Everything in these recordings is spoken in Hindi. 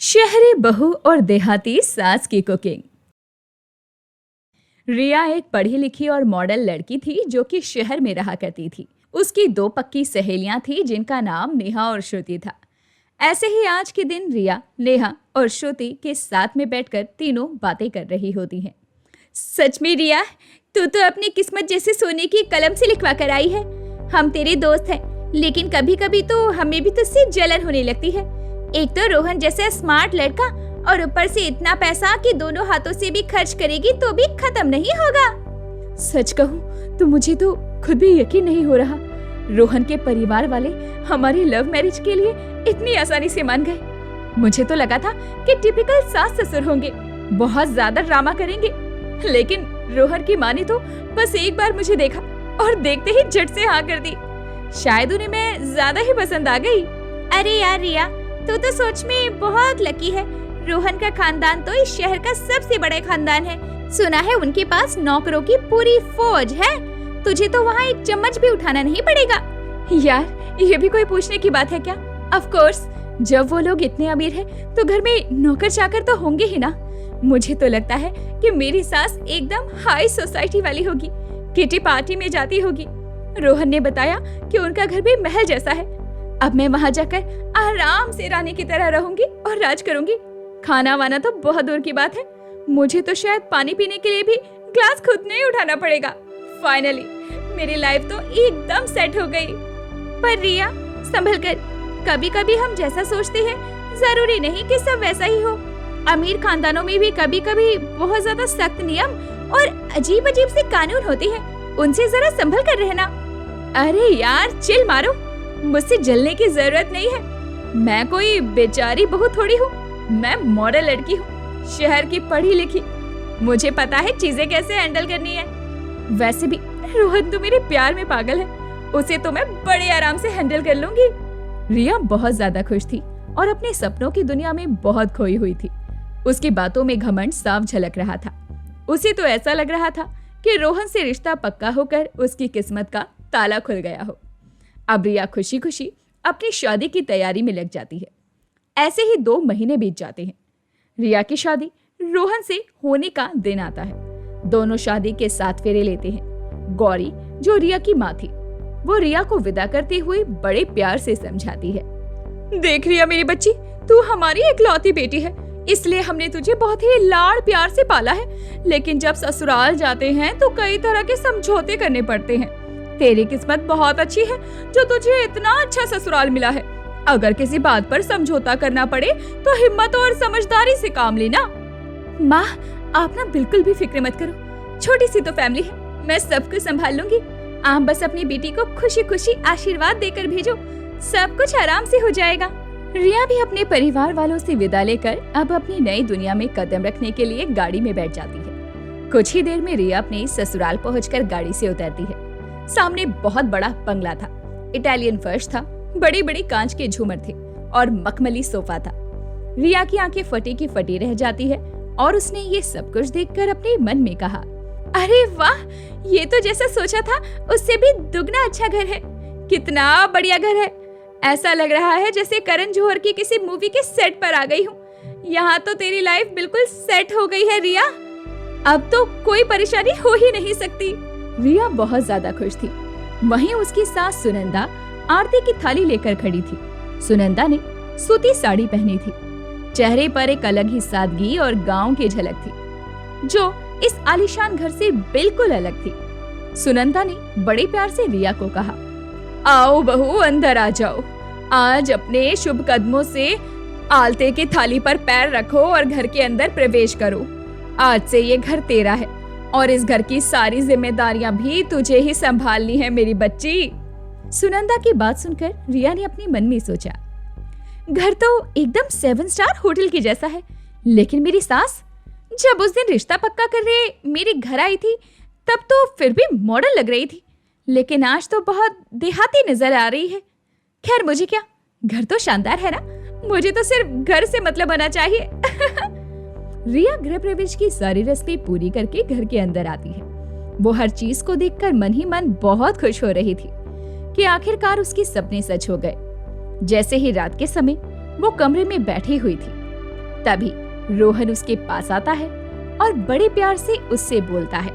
शहरी बहू और देहाती सास की कुकिंग। रिया एक पढ़ी लिखी और मॉडल लड़की थी जो कि शहर में रहा करती थी। उसकी दो पक्की सहेलियां थी जिनका नाम नेहा और श्रुति था। ऐसे ही आज के दिन रिया, नेहा और श्रुति के साथ में बैठकर तीनों बातें कर रही होती हैं। सच में रिया, तू तो अपनी किस्मत जैसे सोने की कलम से लिखवा कर आई है। हम तेरे दोस्त हैं, लेकिन कभी कभी तो हमें भी तुझसे जलन होने लगती है। एक तो रोहन जैसा स्मार्ट लड़का और ऊपर से इतना पैसा कि दोनों हाथों से भी खर्च करेगी तो भी खत्म नहीं होगा। सच कहूँ तो मुझे तो खुद भी यकीन नहीं हो रहा। रोहन के परिवार वाले हमारी लव मैरिज के लिए इतनी आसानी से मान गए। मुझे तो लगा था कि टिपिकल सास ससुर होंगे, बहुत ज्यादा ड्रामा करेंगे, लेकिन रोहन की माँ ने तो बस एक बार मुझे देखा और देखते ही झट से हाँ कर दी। शायद उन्हें मैं ज्यादा ही पसंद आ गई। अरे यार रिया, तू तो सोच में बहुत लकी है। रोहन का खानदान तो इस शहर का सबसे बड़ा खानदान है। सुना है उनके पास नौकरों की पूरी फौज है। तुझे तो वहाँ एक चम्मच भी उठाना नहीं पड़ेगा। यार, ये भी कोई पूछने की बात है क्या? ऑफ कोर्स, जब वो लोग इतने अमीर हैं, तो घर में नौकर चाकर तो होंगे ही ना। मुझे तो लगता है कि मेरी सास एकदम हाई सोसाइटी वाली होगी, किटी पार्टी में जाती होगी। रोहन ने बताया कि उनका घर भी महल जैसा है। अब मैं वहाँ जाकर आराम से रानी की तरह रहूंगी और राज करूंगी। खाना वाना तो बहुत दूर की बात है, मुझे तो शायद पानी पीने के लिए भी ग्लास खुद नहीं उठाना पड़ेगा। फाइनली मेरी लाइफ तो एकदम सेट हो गई। पर रिया, संभल कर। कभी कभी हम जैसा सोचते हैं जरूरी नहीं कि सब वैसा ही हो। अमीर खानदानों में भी कभी कभी बहुत ज्यादा सख्त नियम और अजीब अजीब से कानून होते हैं, उनसे जरा संभल कर रहना। अरे यार, चिल मारो, मुझसे जलने की जरूरत नहीं है। मैं कोई बेचारी बहू थोड़ी हूँ, मैं मॉडल लड़की हूँ, शहर की पढ़ी लिखी। मुझे पता है चीजें कैसे हैंडल करनी है। वैसे भी रोहन तो मेरे प्यार में पागल है, उसे तो मैं बड़े आराम से हैंडल कर लूंगी। रिया बहुत ज्यादा खुश थी और अपने सपनों की दुनिया में बहुत खोई हुई थी। उसकी बातों में घमंड साफ झलक रहा था। उसे तो ऐसा लग रहा था कि रोहन से रिश्ता पक्का होकर उसकी किस्मत का ताला खुल गया हो। अब रिया खुशी खुशी अपनी शादी की तैयारी में लग जाती है। ऐसे ही 2 महीने बीत जाते हैं। रिया की शादी रोहन से होने का दिन आता है। दोनों शादी के 7 फेरे लेते हैं। गौरी, जो रिया की माँ थी, वो रिया को विदा करते हुए बड़े प्यार से समझाती है। देख रिया मेरी बच्ची, तू हमारी इकलौती बेटी है, इसलिए हमने तुझे बहुत ही लाड़ प्यार से पाला है। लेकिन जब ससुराल जाते हैं तो कई तरह के समझौते करने पड़ते हैं। तेरी किस्मत बहुत अच्छी है जो तुझे इतना अच्छा ससुराल मिला है। अगर किसी बात पर समझौता करना पड़े तो हिम्मत और समझदारी से काम लेना। माँ, आप ना बिल्कुल भी फिक्र मत करो, छोटी सी तो फैमिली है, मैं सब कुछ संभाल लूंगी। आप बस अपनी बेटी को खुशी खुशी आशीर्वाद देकर भेजो, सब कुछ आराम से हो जाएगा। रिया भी अपने परिवार वालों से विदा लेकर अब अपनी नई दुनिया में कदम रखने के लिए गाड़ी में बैठ जाती है। कुछ ही देर में रिया अपने ससुराल पहुंचकर गाड़ी से उतरती है। सामने बहुत बड़ा बंगला था, इटालियन फर्श था, बड़ी बड़ी कांच के झूमर थे और मखमली सोफा था। रिया की आंखें फटी की फटी रह जाती है और उसने ये सब कुछ देखकर अपने मन में कहा, अरे वाह, ये तो जैसा सोचा था उससे भी दुगना अच्छा घर है। कितना बढ़िया घर है, ऐसा लग रहा है जैसे करण जौहर की किसी मूवी के सेट पर आ गई हूँ। यहाँ तो तेरी लाइफ बिल्कुल सेट हो गई है रिया, अब तो कोई परेशानी हो ही नहीं सकती। रिया बहुत ज्यादा खुश थी। वहीं उसकी सास सुनंदा आरती की थाली लेकर खड़ी थी। सुनंदा ने सूती साड़ी पहनी थी। चेहरे पर एक अलग ही सादगी और गांव की झलक थी जो इस आलीशान घर से बिल्कुल अलग थी। सुनंदा ने बड़े प्यार से रिया को कहा, आओ बहू, अंदर आ जाओ। आज अपने शुभ कदमों से आलते की थाली पर पैर रखो और घर के अंदर प्रवेश करो। आज से ये घर तेरा है और इस घर की सारी जिम्मेदारियां भी तुझे ही संभालनी है मेरी बच्ची। सुनंदा की बात सुनकर रिया ने अपने मन में सोचा, घर तो एकदम 7 स्टार होटल की जैसा है, लेकिन मेरी सास जब उस दिन रिश्ता पक्का कर रहे मेरे घर आई थी तब तो फिर भी मॉडल लग रही थी, लेकिन आज तो बहुत देहाती नजर आ रही है। खैर मुझे क्या, घर तो शानदार है ना, मुझे तो सिर्फ घर से मतलब होना चाहिए। रिया गृह प्रवेश की सारी रस्में पूरी करके घर के अंदर आती है। वो हर चीज को देखकर मन ही मन बहुत खुश हो रही थी कि आखिरकार उसके सपने सच हो गए। जैसे ही रात के समय वो कमरे में बैठी हुई थी, तभी रोहन उसके पास आता है और बड़े प्यार से उससे बोलता है,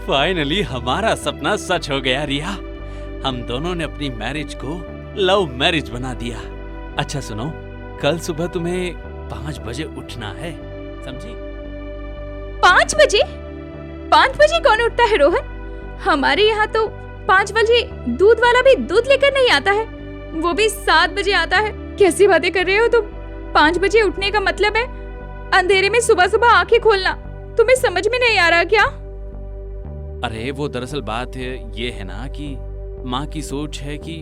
फाइनली हमारा सपना सच हो गया रिया। हम दोनों ने अपनी मैरिज को लव मैरिज बना दिया। अच्छा सुनो, कल सुबह तुम्हें 5 बजे उठना है, समझी? 5 बजे? 5 बजे कौन उठता है रोहन? हमारे यहाँ तो 5 बजे दूध वाला भी दूध लेकर नहीं आता है, वो भी 7 बजे आता है। कैसी बातें कर रहे हो तुम? 5 बजे उठने का मतलब है अंधेरे में सुबह सुबह आंखें खोलना। तुम्हें समझ में नहीं आ रहा क्या? अरे वो दरअसल बात ये है ना कि माँ की सोच है कि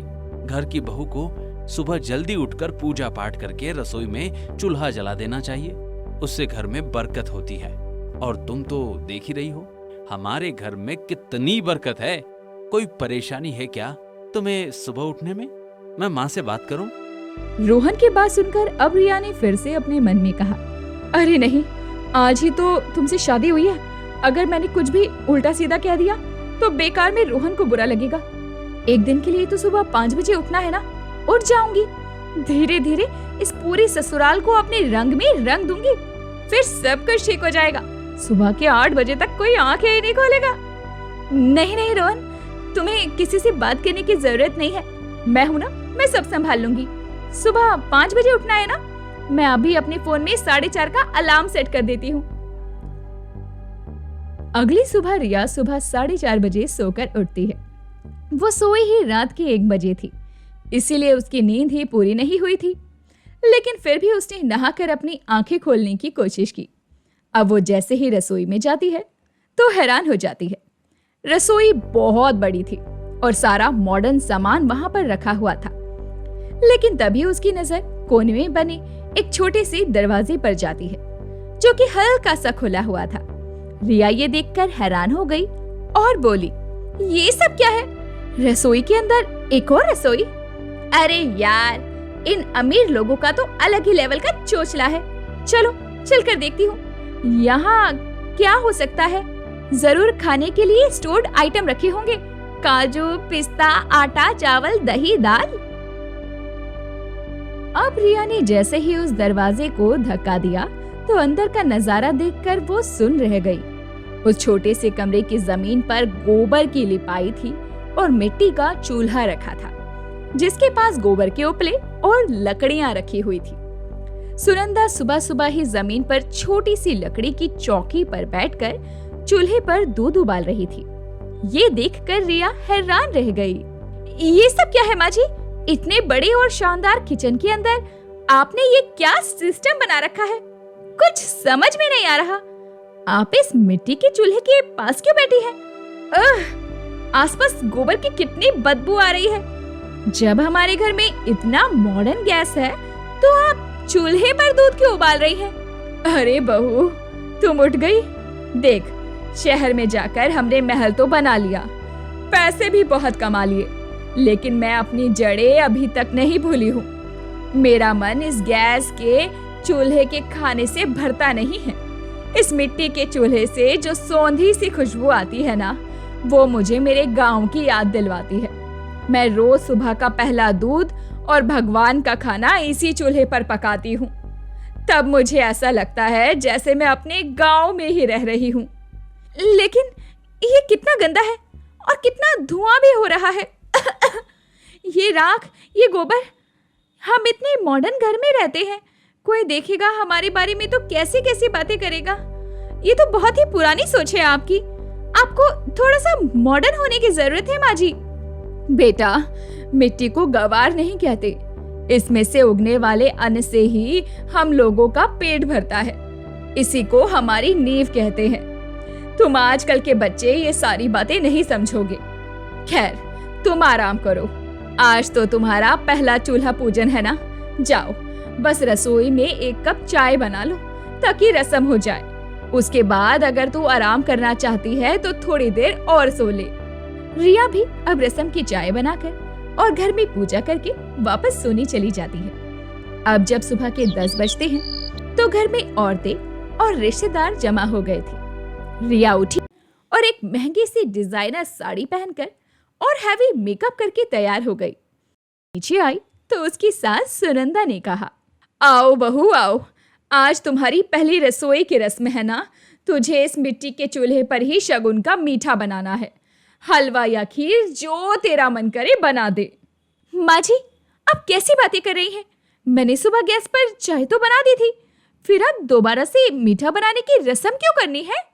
घर की बहू को सुबह जल्दी उठकर पूजा पाठ करके रसोई में चूल्हा जला देना चाहिए, उससे घर में बरकत होती है। और तुम तो देख ही रही हो हमारे घर में कितनी बरकत है। कोई परेशानी है क्या तुम्हें सुबह उठने में? मैं माँ से बात करूं? रोहन की बात सुनकर अब रिया ने फिर से अपने मन में कहा, अरे नहीं, आज ही तो तुमसे शादी हुई है। अगर मैंने कुछ भी उल्टा सीधा कह दिया तो बेकार में रोहन को बुरा लगेगा। एक दिन के लिए तो सुबह 5 बजे उठना है ना, उठ जाऊंगी। धीरे धीरे इस पूरे ससुराल को अपने रंग में रंग दूंगी, फिर सब कुछ ठीक हो जाएगा। सुबह के 8 बजे तक कोई आंखें ही नहीं खोलेगा। नहीं नहीं रोहन, तुम्हें किसी से बात करने की जरूरत नहीं है, मैं हूं ना, मैं सब संभाल लूंगी। सुबह 5 बजे उठना है ना, मैं अभी अपने फोन में 4:30 का अलार्म सेट कर देती हूँ। अगली सुबह रिया सुबह 4:30 बजे सोकर उठती है। वो सोई ही रात के 1 बजे थी, इसीलिए उसकी नींद ही पूरी नहीं हुई थी। लेकिन फिर भी उसने नहाकर अपनी आंखें खोलने की कोशिश की। अब वो जैसे ही रसोई में जाती है तो हैरान हो जाती है। रसोई बहुत बड़ी थी और सारा मॉडर्न सामान वहां पर रखा हुआ था। लेकिन तभी उसकी नजर कोने में बने एक छोटे से दरवाजे पर जाती है, जो कि हल्का सा खुला हुआ था। रिया ये देखकर हैरान हो गई और बोली, ये सब क्या है? रसोई के अंदर एक और रसोई? अरे यार, इन अमीर लोगों का तो अलग ही लेवल का चोचला है। चलो चलकर देखती हूँ यहाँ क्या हो सकता है। जरूर खाने के लिए स्टोर्ड आइटम रखे होंगे, काजू, पिस्ता, आटा, चावल, दही, दाल। अब रिया ने जैसे ही उस दरवाजे को धक्का दिया तो अंदर का नजारा देखकर वो सुन रह गई। उस छोटे से कमरे की जमीन पर गोबर की लिपाई थी और मिट्टी का चूल्हा रखा था, जिसके पास गोबर के उपले और लकड़ियां रखी हुई थी। सुनंदा सुबह सुबह ही जमीन पर छोटी सी लकड़ी की चौकी पर बैठकर चूल्हे पर दूध उबाल रही थी। ये देखकर रिया हैरान रह गई। ये सब क्या है माँ जी? इतने बड़े और शानदार किचन के अंदर आपने ये क्या सिस्टम बना रखा है? कुछ समझ में नहीं आ रहा। आप इस मिट्टी के चूल्हे के पास क्यों बैठी हैं? आसपास गोबर की कितनी बदबू आ रही है। जब हमारे घर में इतना मॉडर्न गैस है तो आप चूल्हे पर दूध क्यों उबाल रही हैं? अरे बहू, तुम उठ गई। देख, शहर में जाकर हमने महल तो बना लिया, पैसे भी बहुत कमा लिए, लेकिन मैं अपनी जड़ें अभी तक नहीं भूली हूँ। मेरा मन इस गैस के चूल्हे के खाने से भरता नहीं है। इस मिट्टी के चूल्हे से जो सौंधी सी खुशबू आती है ना, वो मुझे मेरे गांव की याद दिलवाती है। मैं रोज सुबह का पहला दूध और भगवान का खाना इसी चूल्हे पर पकाती हूँ। तब मुझे ऐसा लगता है जैसे मैं अपने गांव में ही रह रही हूँ। लेकिन ये कितना गंदा है और कितना धुआं भी हो रहा है। ये राख, ये गोबर, हम इतने मॉडर्न घर में रहते हैं, कोई देखेगा हमारे बारे में तो कैसी कैसी बातें करेगा। ये तो बहुत ही पुरानी सोच है आपकी। आपको थोड़ा सा मॉडर्न होने की जरूरत है माँ जी। बेटा, मिट्टी को गवार नहीं कहते, इसमें से उगने वाले अन्न से ही हम लोगों का पेट भरता है। इसी को हमारी नींव कहते हैं। तुम आजकल के बच्चे ये सारी बातें नहीं समझोगे। खैर, तुम आराम करो। आज तो तुम्हारा पहला चूल्हा पूजन है ना। जाओ, बस रसोई में 1 कप चाय बना लो ताकि रस्म हो जाए। उसके बाद अगर तू आराम करना चाहती है तो थोड़ी देर और सो ले। रिया भी अब रस्म की चाय बनाकर और घर में पूजा करके वापस सोने चली जाती है। अब जब सुबह के 10 बजते हैं तो घर में औरतें और रिश्तेदार जमा हो गए थे। रिया उठी और एक महंगी सी डिजाइनर साड़ी पहनकर और हैवी मेकअप करके तैयार हो गई। नीचे आई तो उसकी सास सुनंदा ने कहा, आओ बहू आओ, आज तुम्हारी पहली रसोई की रस्म है ना, तुझे इस मिट्टी के चूल्हे पर ही शगुन का मीठा बनाना है। हलवा या खीर जो तेरा मन करे बना दे। माँ जी, आप कैसी बातें कर रही हैं? मैंने सुबह गैस पर चाय तो बना दी थी, फिर अब दोबारा से मीठा बनाने की रस्म क्यों करनी है?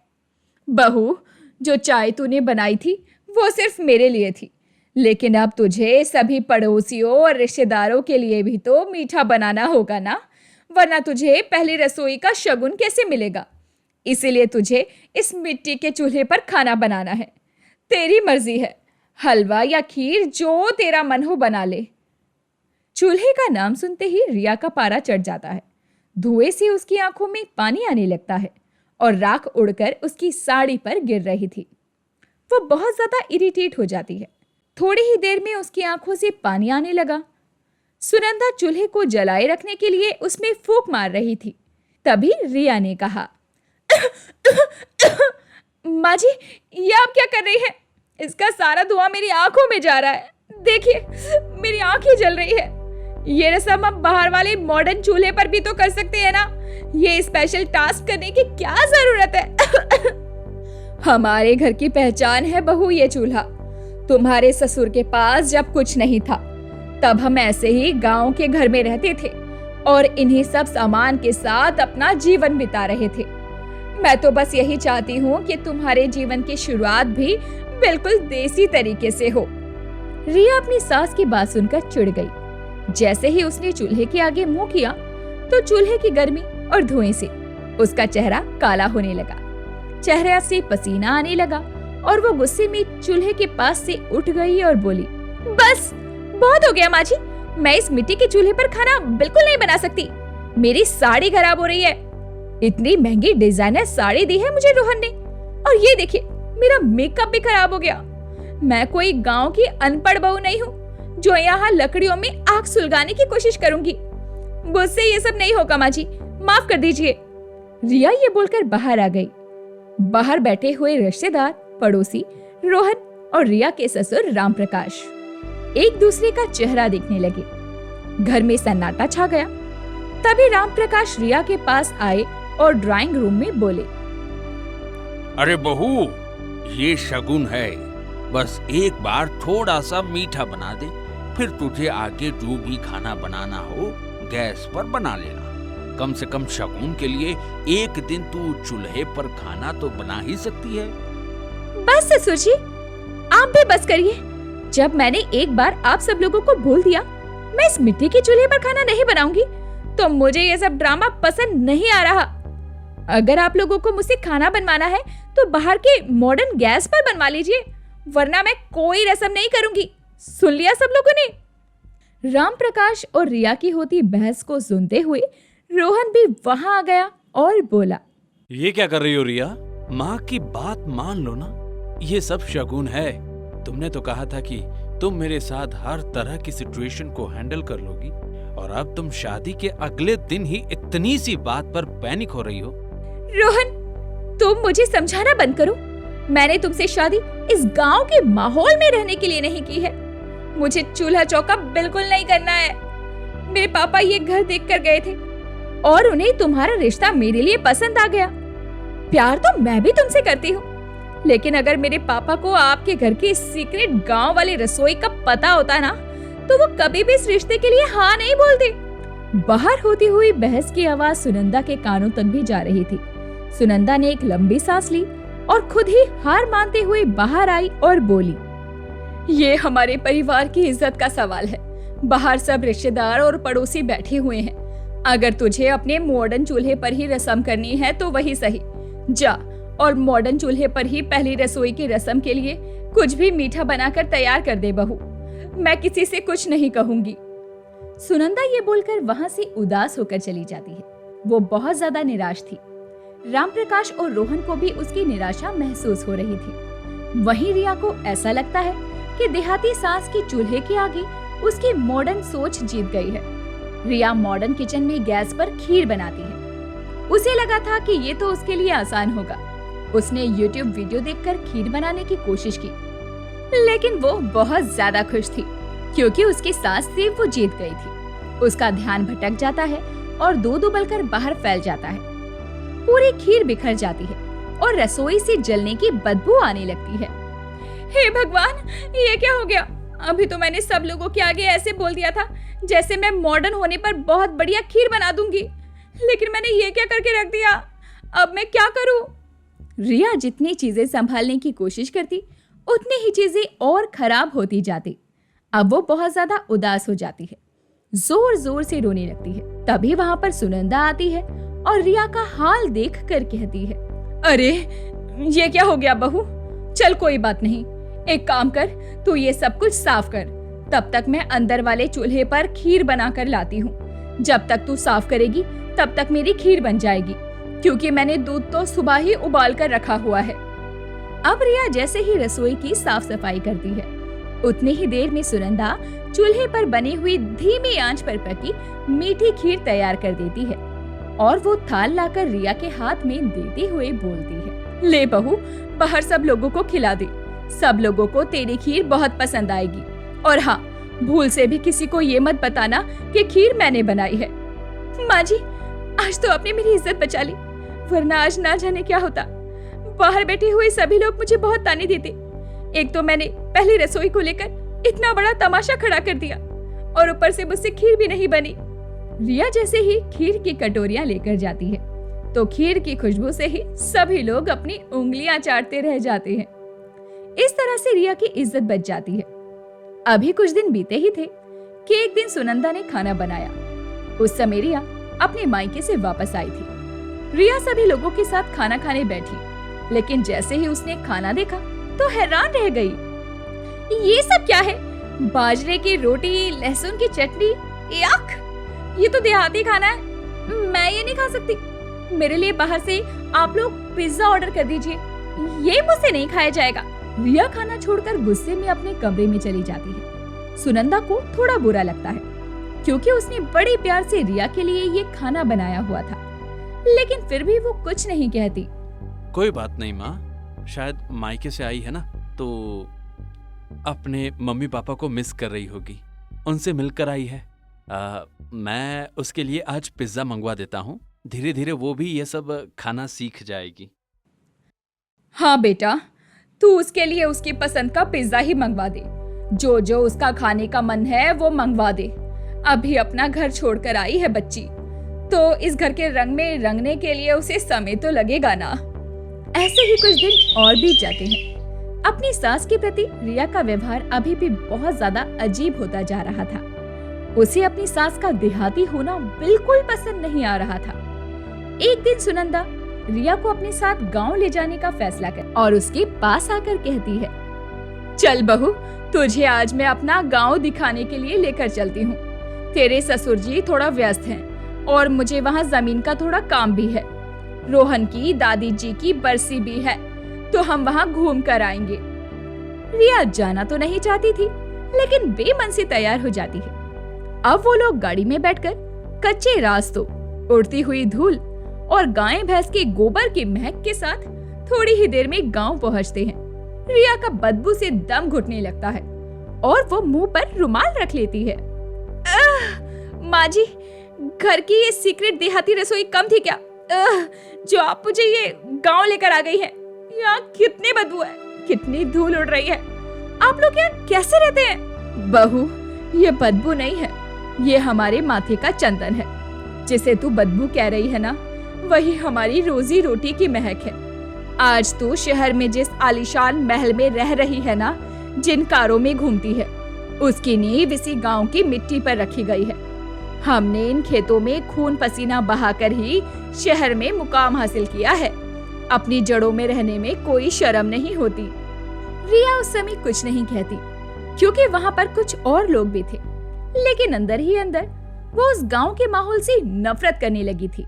बहू, जो चाय तूने बनाई थी वो सिर्फ मेरे लिए थी, लेकिन अब तुझे सभी पड़ोसियों और रिश्तेदारों के लिए भी तो मीठा बनाना होगा ना, वरना तुझे पहली रसोई का शगुन कैसे मिलेगा? इसीलिए तुझे इस मिट्टी के चूल्हे पर खाना बनाना है। तेरी मर्जी है, हलवा या खीर जो तेरा मन हो बना ले। चूल्हे का नाम सुनते ही रिया का पारा चढ़ जाता है। धुएं से उसकी आंखों में पानी आने लगता है और राख उड़कर उसकी साड़ी पर गिर रही थी। वो बहुत ज्यादा इरिटेट हो जाती है। थोड़ी ही देर में उसकी आंखों से पानी आने लगा। सुनंदा चूल्हे को जलाए रखने के लिए उसमें फूंक मार रही थी। तभी रिया ने कहा, माँ जी, ये आप क्या कर रही हैं? इसका सारा धुआं मेरी आंखों में जा रहा है। देखिए, मेरी आंखें जल रही है। ये रस्म हम बाहर वाले मॉडर्न चूल्हे पर भी तो कर सकते हैं ना। ये स्पेशल टास्क करने की क्या जरूरत है? हमारे घर की पहचान है बहू ये चूल्हा। तुम्हारे ससुर के पास जब कुछ नहीं था तब हम ऐसे ही गांव के घर में रहते थे और इन्हीं सब सामान के साथ अपना जीवन बिता रहे थे। मैं तो बस यही चाहती हूँ कि तुम्हारे जीवन की शुरुआत भी बिल्कुल देसी तरीके से हो। रिया अपनी सास की बात सुनकर चिढ़ गई। जैसे ही उसने चूल्हे के आगे मुंह किया तो चूल्हे की गर्मी और धुएं से उसका चेहरा काला होने लगा। चेहरे से पसीना आने लगा और वो गुस्से में चूल्हे के पास से उठ गई और बोली, बस बहुत हो गया माँ जी, मैं इस मिट्टी के चूल्हे पर खाना बिल्कुल नहीं बना सकती। मेरी साड़ी खराब हो रही है। इतनी महंगी डिजाइनर साड़ी दी है मुझे रोहन ने, और ये देखिए मेरा मेकअप भी खराब हो गया। मैं कोई गांव की अनपढ़ बहू नहीं हूँ जो यहाँ लकड़ियों में आग सुलगाने की कोशिश करूंगी। मुझसे ये सब नहीं होगा माँ जी, माफ कर दीजिए। रिया ये बोलकर बाहर आ गई। बाहर बैठे हुए रिश्तेदार, पड़ोसी, रोहन और रिया के ससुर राम प्रकाश एक दूसरे का चेहरा देखने लगे। घर में सन्नाटा छा गया। तभी राम प्रकाश रिया के पास आए और ड्राइंग रूम में बोले, अरे बहू, ये शगुन है, बस एक बार थोड़ा सा मीठा बना दे, फिर तुझे आगे जो भी खाना बनाना हो गैस पर बना लेना। कम से कम शगुन के लिए एक दिन तू चूल्हे पर खाना तो बना ही सकती है। बस ससुर जी, आप भी बस करिए। जब मैंने एक बार आप सब लोगों को बोल दिया मैं इस मिट्टी के चूल्हे पर खाना नहीं बनाऊंगी, तो मुझे ये सब ड्रामा पसंद नहीं आ रहा। अगर आप लोगों को मुझसे खाना बनवाना है तो बाहर के मॉडर्न गैस पर बनवा लीजिए, वरना मैं कोई रस्म नहीं करूंगी। सुन लिया सब लोगों ने? राम प्रकाश और रिया की होती बहस को सुनते हुए रोहन भी वहां आ गया और बोला, ये क्या कर रही हो रिया? माँ की बात मान लो ना, ये सब शगुन है। तुमने तो कहा था कि तुम मेरे साथ हर तरह की सिचुएशन को हैंडल कर लोगी, और अब तुम शादी के अगले दिन ही इतनी सी बात पर पैनिक हो रही हो। रोहन, तुम मुझे समझाना बंद करो। मैंने तुमसे शादी इस गांव के माहौल में रहने के लिए नहीं की है। मुझे चूल्हा चौका बिल्कुल नहीं करना है। मेरे पापा ये घर देखकर गए थे और उन्हें तुम्हारा रिश्ता मेरे लिए पसंद आ गया। प्यार तो मैं भी तुमसे करती हूँ, लेकिन अगर मेरे पापा को आपके घर की सीक्रेट गांव वाली रसोई का पता होता ना, तो वो कभी भी इस रिश्ते के लिए हाँ नहीं बोलते। बाहर होती हुई बहस की आवाज सुनंदा के कानों तक भी जा रही थी। सुनंदा ने एक लंबी सांस ली और खुद ही हार मानते हुए बाहर आई और बोली, ये हमारे परिवार की इज्जत का सवाल है। बाहर सब रिश्तेदार और पड़ोसी बैठे हुए हैं। अगर तुझे अपने मॉडर्न चूल्हे पर ही रस्म करनी है तो वही सही। जा और मॉडर्न चूल्हे पर ही पहली रसोई की रस्म के लिए कुछ भी मीठा बनाकर तैयार कर दे बहू। मैं किसी से कुछ नहीं कहूंगी। सुनंदा ये बोलकर वहां से उदास होकर चली जाती है। वो बहुत ज्यादा निराश थी। राम प्रकाश और रोहन को भी उसकी निराशा महसूस हो रही थी। वहीं रिया को ऐसा लगता है कि देहाती सास की चूल्हे के आगे उसकी मॉडर्न सोच जीत गई है। रिया मॉडर्न किचन में गैस पर खीर बनाती है। उसे लगा था कि ये तो उसके लिए आसान होगा। उसने YouTube वीडियो देखकर खीर बनाने की कोशिश की, लेकिन वो बहुत ज्यादा खुश थी क्योंकि उसकी सास से वो जीत गई थी। उसका ध्यान भटक जाता है और दूध उबलकर बाहर फैल जाता है। पूरी खीर बिखर जाती है और रसोई से जलने की बदबू आने लगती है। हे भगवान, ये क्या हो गया? अभी तो मैंने सब लोगों के आगे ऐसे बोल दिया था जैसे मैं मॉडर्न होने पर बहुत बढ़िया खीर बना दूंगी, लेकिन मैंने ये क्या करके रख दिया? अब मैं क्या करूं? रिया जितनी चीजें संभालने की कोशिश करती उतनी ही चीजें और खराब होती जाती। अब वो बहुत ज्यादा उदास हो जाती है, जोर जोर से रोने लगती है। तभी वहां पर सुनंदा आती है और रिया का हाल देख कर कहती है, अरे ये क्या हो गया बहू? चल कोई बात नहीं, एक काम कर, तू ये सब कुछ साफ कर, तब तक मैं अंदर वाले चूल्हे पर खीर बना कर लाती हूँ। जब तक तू साफ करेगी तब तक मेरी खीर बन जाएगी, क्योंकि मैंने दूध तो सुबह ही उबाल कर रखा हुआ है। अब रिया जैसे ही रसोई की साफ सफाई करती है, उतनी ही देर में सुनंदा चूल्हे पर बनी हुई धीमी आंच पर पकी मीठी खीर तैयार कर देती है और वो थाल लाकर रिया के हाथ में देते हुए बोलती है, ले बहू, बाहर सब लोगों को खिला दे। सब लोगों को तेरी खीर बहुत पसंद आएगी। और हाँ, भूल से भी किसी को ये मत बताना कि खीर मैंने बनाई है। माँ जी, आज तो आपने मेरी इज्जत बचा ली, वरना आज ना जाने क्या होता। बाहर बैठे हुए सभी लोग मुझे बहुत ताने देते। एक तो मैंने पहली रसोई को लेकर इतना बड़ा तमाशा खड़ा कर दिया और ऊपर से मुझसे खीर भी नहीं बनी। रिया जैसे ही खीर की कटोरियां लेकर जाती है तो खीर की खुशबू से ही सभी लोग अपनी उंगलियां चाटते रह जाते हैं। इस तरह से रिया की इज्जत बच जाती है। अभी कुछ दिन बीते ही थे कि एक दिन सुनंदा ने खाना बनाया। उस समय रिया अपने मायके से वापस आई थी। रिया सभी लोगों के साथ खाना खाने बैठी, लेकिन जैसे ही उसने खाना देखा तो हैरान रह गई। ये सब क्या है? बाजरे की रोटी, लहसुन की चटनी, याक! ये तो देहाती खाना है, मैं ये नहीं खा सकती। मेरे लिए बाहर से आप लोग पिज्जा ऑर्डर कर दीजिए, ये मुझसे नहीं खाया जाएगा। रिया खाना छोड़कर गुस्से में अपने कमरे में चली जाती है। सुनंदा को थोड़ा बुरा लगता है, क्योंकि उसने बड़े प्यार से रिया के लिए ये खाना बनाया हुआ था, लेकिन फिर भी वो कुछ नहीं कहती। कोई बात नहीं माँ, शायद मायके से आई है ना, तो अपने मम्मी पापा को मिस कर रही होगी, उनसे मिलकर आई है। मैं उसके लिए आज पिज्जा मंगवा देता हूँ, धीरे धीरे वो भी ये सब खाना सीख जाएगी। हाँ बेटा, तू उसके लिए उसकी पसंद का पिज्जा ही मंगवा दे। जो जो उसका खाने का मन है वो मंगवा दे। अभी अपना घर छोड़कर आई है बच्ची, तो इस घर के रंग में रंगने के लिए उसे समय तो लगेगा ना। ऐसे ही कुछ दिन और बीत जाते हैं। अपनी सास के प्रति रिया का व्यवहार अभी भी बहुत ज्यादा अजीब होता जा रहा था। उसे अपनी सास का देहाती होना बिल्कुल पसंद नहीं आ रहा था। एक दिन सुनंदा रिया को अपने साथ गांव ले जाने का फैसला कर और उसके पास आकर कहती है, चल बहू, तुझे आज मैं अपना गांव दिखाने के लिए लेकर चलती हूँ। तेरे ससुर जी थोड़ा व्यस्त हैं और मुझे वहाँ जमीन का थोड़ा काम भी है। रोहन की दादी जी की बरसी भी है, तो हम वहाँ घूम कर आएंगे। रिया जाना तो नहीं चाहती थी, लेकिन बेमन से तैयार हो जाती है। अब वो लोग गाड़ी में बैठकर कच्चे रास्तों, उड़ती हुई धूल और गाय भैंस के गोबर की महक के साथ थोड़ी ही देर में गांव पहुंचते हैं। रिया का बदबू से दम घुटने लगता है और वो मुंह पर रुमाल रख लेती है। माँ जी, घर की ये सीक्रेट देहाती रसोई कम थी क्या, जो आप मुझे ये गांव लेकर आ गई है? यहाँ कितनी बदबू है, कितनी धूल उड़ रही है। आप लोग यहाँ कैसे रहते हैं? बहू, ये बदबू नहीं है, ये हमारे माथे का चंदन है। जिसे तू बदबू कह रही है ना, वही हमारी रोजी रोटी की महक है। आज तू शहर में जिस आलीशान महल में रह रही है ना, जिन कारों में घूमती है, उसकी नींव इसी गांव की मिट्टी पर रखी गई है। हमने इन खेतों में खून पसीना बहाकर ही शहर में मुकाम हासिल किया है। अपनी जड़ों में रहने में कोई शर्म नहीं होती। रिया उस समय कुछ नहीं कहती, क्योंकि वहाँ पर कुछ और लोग भी थे, लेकिन अंदर ही अंदर वो उस गांव के माहौल से नफरत करने लगी थी।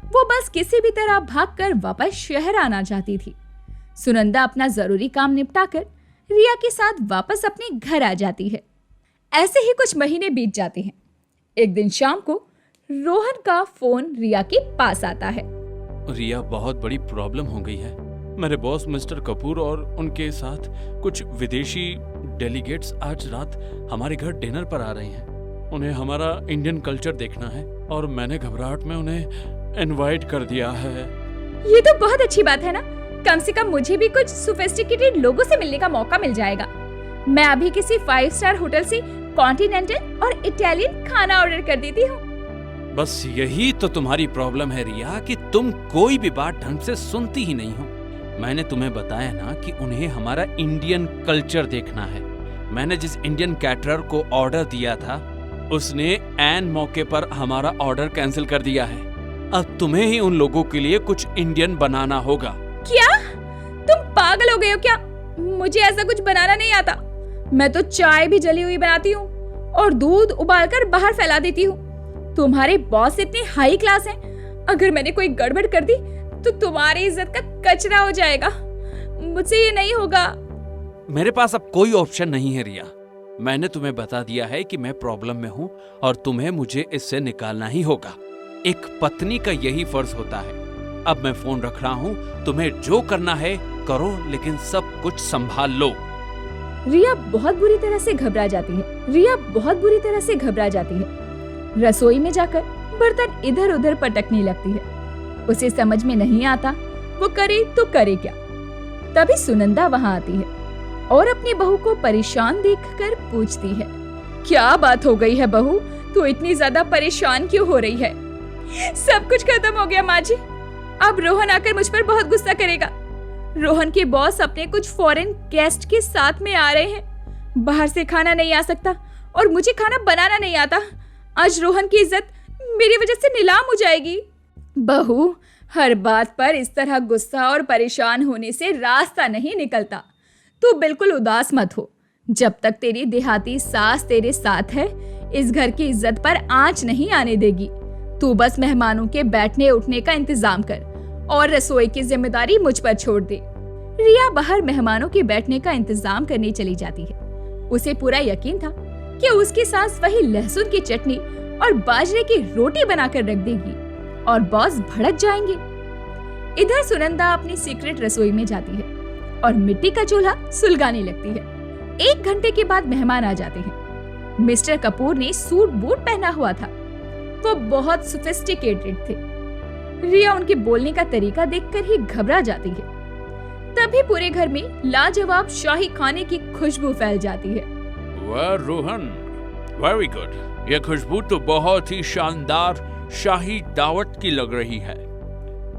वो बस किसी भी तरह भागकर वापस शहर आना चाहती थी। सुनंदा अपना जरूरी काम निपटाकर रिया के साथ वापस अपने घर आ जाती है। ऐसे ही कुछ महीने बीत जाते हैं। एक दिन शाम को रोहन का फोन रिया के पास आता है। रिया, बहुत बड़ी प्रॉब्लम हो गई है। मेरे बॉस मिस्टर कपूर और उनके साथ कुछ विदेशी डेलीगेट्स आज रात हमारे घर डिनर पर आ रहे हैं। उन्हें हमारा इंडियन कल्चर देखना है। और मैंने घबराहट में उन्हें इनवाइट कर दिया है। ये तो बहुत अच्छी बात है ना, कम से कम मुझे भी कुछ सोफिस्टिकेटेड लोगों से मिलने का मौका मिल जाएगा। मैं अभी किसी 5 स्टार होटल से कॉन्टिनेंटल और इटालियन खाना ऑर्डर कर देती हूँ। बस यही तो तुम्हारी प्रॉब्लम है रिया, कि तुम कोई भी बात ढंग से सुनती ही नहीं हो। मैंने तुम्हें बताया ना कि उन्हें हमारा इंडियन कल्चर देखना है। मैंने जिस इंडियन कैटरर को ऑर्डर दिया था उसने ऐन मौके पर हमारा ऑर्डर कैंसिल कर दिया है। अब तुम्हें ही उन लोगों के लिए कुछ इंडियन बनाना होगा। क्या तुम पागल हो गए हो क्या? मुझे ऐसा कुछ बनाना नहीं आता। मैं तो चाय भी जली हुई बनाती हूँ और दूध उबालकर बाहर फैला देती हूँ। तुम्हारे बॉस इतने हाई क्लास हैं, अगर मैंने कोई गड़बड़ कर दी तो तुम्हारी इज्जत का कचरा हो जाएगा। मुझसे ये नहीं होगा। मेरे पास अब कोई ऑप्शन नहीं है रिया। मैंने तुम्हें बता दिया है कि मैं प्रॉब्लम में हूँ और तुम्हें मुझे इससे निकालना ही होगा। एक पत्नी का यही फर्ज होता है। अब मैं फोन रख रहा हूँ, तुम्हें जो करना है करो, लेकिन सब कुछ संभाल लो। रिया बहुत बुरी तरह से घबरा जाती है। रसोई में जाकर बर्तन इधर उधर पटकने लगती है। उसे समझ में नहीं आता वो करे तो करे क्या। तभी सुनंदा वहां आती है और अपनी बहू को परेशान देखकर पूछती है, क्या बात हो गई है बहू, तू इतनी ज्यादा परेशान क्यों हो रही है? सब कुछ खत्म हो गया माँ जी। अब रोहन आकर मुझ पर बहुत गुस्सा करेगा। रोहन के बॉस अपने कुछ फॉरेन गेस्ट के साथ में आ रहे हैं। बाहर से खाना नहीं आ सकता और मुझे खाना बनाना नहीं आता। आज रोहन की इज्जत मेरी वजह से नीलाम हो जाएगी। बहू, हर बात पर इस तरह गुस्सा और परेशान होने से रास्ता नहीं निकलता। तू बिल्कुल उदास मत हो। जब तक तेरी देहाती सास तेरे साथ है, इस घर की इज्जत पर आंच नहीं आने देगी। तू बस मेहमानों के बैठने उठने का इंतजाम कर और रसोई की जिम्मेदारी मुझ पर छोड़ दे। रिया बाहर मेहमानों के बैठने का इंतजाम करने चली जाती है। उसे पूरा यकीन था कि उसकी सास वही लहसुन की चटनी और बाजरे की रोटी बनाकर रख देगी और बॉस भड़क जाएंगे। इधर सुनंदा अपनी सीक्रेट रसोई में जाती है और मिट्टी का चूल्हा सुलगाने लगती है। 1 घंटे के बाद मेहमान आ जाते हैं। मिस्टर कपूर ने सूट बूट पहना हुआ था। वो बहुत सोफिस्टिकेटेड थे। रिया उनके बोलने का तरीका देखकर ही घबरा जाती है। तभी पूरे घर में लाजवाब शाही खाने की खुशबू फैल जाती है। वाह रोहन, वेरी गुड। यह खुशबू तो बहुत ही शानदार शाही दावत की लग रही है।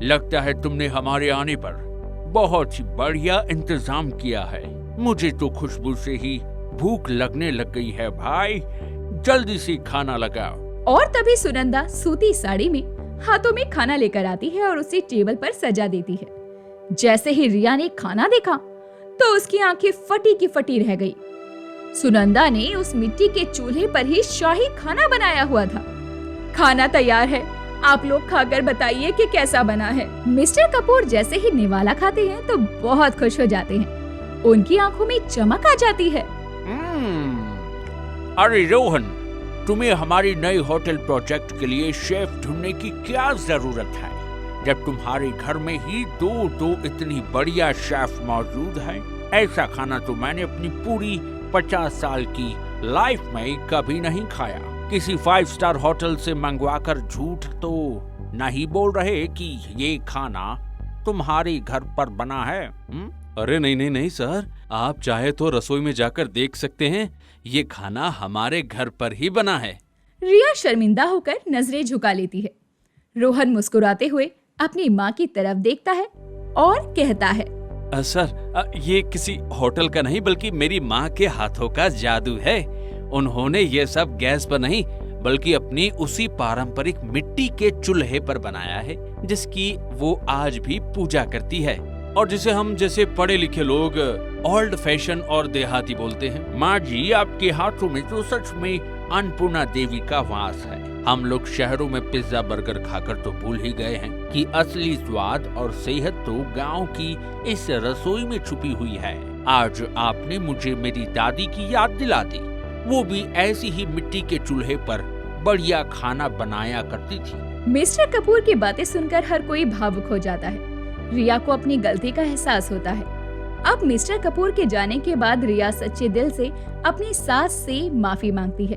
लगता है तुमने हमारे आने पर बहुत ही बढ़िया इंतजाम किया है। मुझे तो खुशबू से ही भूख लगने लग गई है भाई। जल्दी से खाना लगाओ। और तभी सुनंदा सूती साड़ी में हाथों में खाना लेकर आती है और उसे टेबल पर सजा देती है। जैसे ही रिया ने खाना देखा तो उसकी आंखें फटी की फटी रह गई। सुनंदा ने उस मिट्टी के चूल्हे पर ही शाही खाना बनाया हुआ था। खाना तैयार है, आप लोग खाकर बताइए कि कैसा बना है। मिस्टर कपूर जैसे ही निवाला खाते हैं तो बहुत खुश हो जाते हैं। उनकी आंखों में चमक आ जाती है। अरे रोहन, तुम्हें हमारी नई होटल प्रोजेक्ट के लिए शेफ ढूंढने की क्या जरूरत है, जब तुम्हारे घर में ही दो इतनी बढ़िया शेफ मौजूद हैं। ऐसा खाना तो मैंने अपनी पूरी 50 साल की लाइफ में कभी नहीं खाया। किसी 5 स्टार होटल से मंगवाकर झूठ तो नहीं बोल रहे कि ये खाना तुम्हारे घर पर बना है? अरे नहीं सर, आप चाहे तो रसोई में जाकर देख सकते हैं। ये खाना हमारे घर पर ही बना है। रिया शर्मिंदा होकर नजरें झुका लेती है। रोहन मुस्कुराते हुए अपनी माँ की तरफ देखता है और कहता है, सर, ये किसी होटल का नहीं बल्कि मेरी माँ के हाथों का जादू है। उन्होंने ये सब गैस पर नहीं बल्कि अपनी उसी पारंपरिक मिट्टी के चूल्हे पर बनाया है, जिसकी वो आज भी पूजा करती है और जिसे हम जैसे पढ़े लिखे लोग ओल्ड फैशन और देहाती बोलते हैं। माँ जी, आपके हाथों में तो सच में अन्नपूर्णा देवी का वास है। हम लोग शहरों में पिज्जा बर्गर खाकर तो भूल ही गए हैं कि असली स्वाद और सेहत तो गांव की इस रसोई में छुपी हुई है। आज आपने मुझे मेरी दादी की याद दिला दी। वो भी ऐसी ही मिट्टी के चूल्हे पर बढ़िया खाना बनाया करती थी। मिस्टर कपूर की बातें सुनकर हर कोई भावुक हो जाता है। रिया को अपनी गलती का एहसास होता है। अब मिस्टर कपूर के जाने के बाद रिया सच्चे दिल से अपनी सास से माफी मांगती है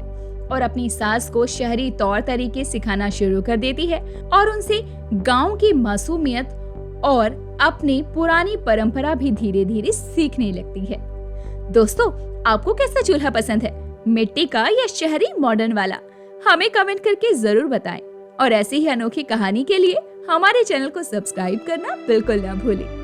और अपनी सास को शहरी तौर तरीके सिखाना शुरू कर देती है और उनसे गांव की मासूमियत और अपनी पुरानी परंपरा भी धीरे धीरे सीखने लगती है। दोस्तों, आपको कैसा चूल्हा पसंद है, मिट्टी का या शहरी मॉडर्न वाला? हमें कमेंट करके जरूर बताएं और ऐसी ही अनोखी कहानी के लिए हमारे चैनल को सब्सक्राइब करना बिल्कुल ना भूलें।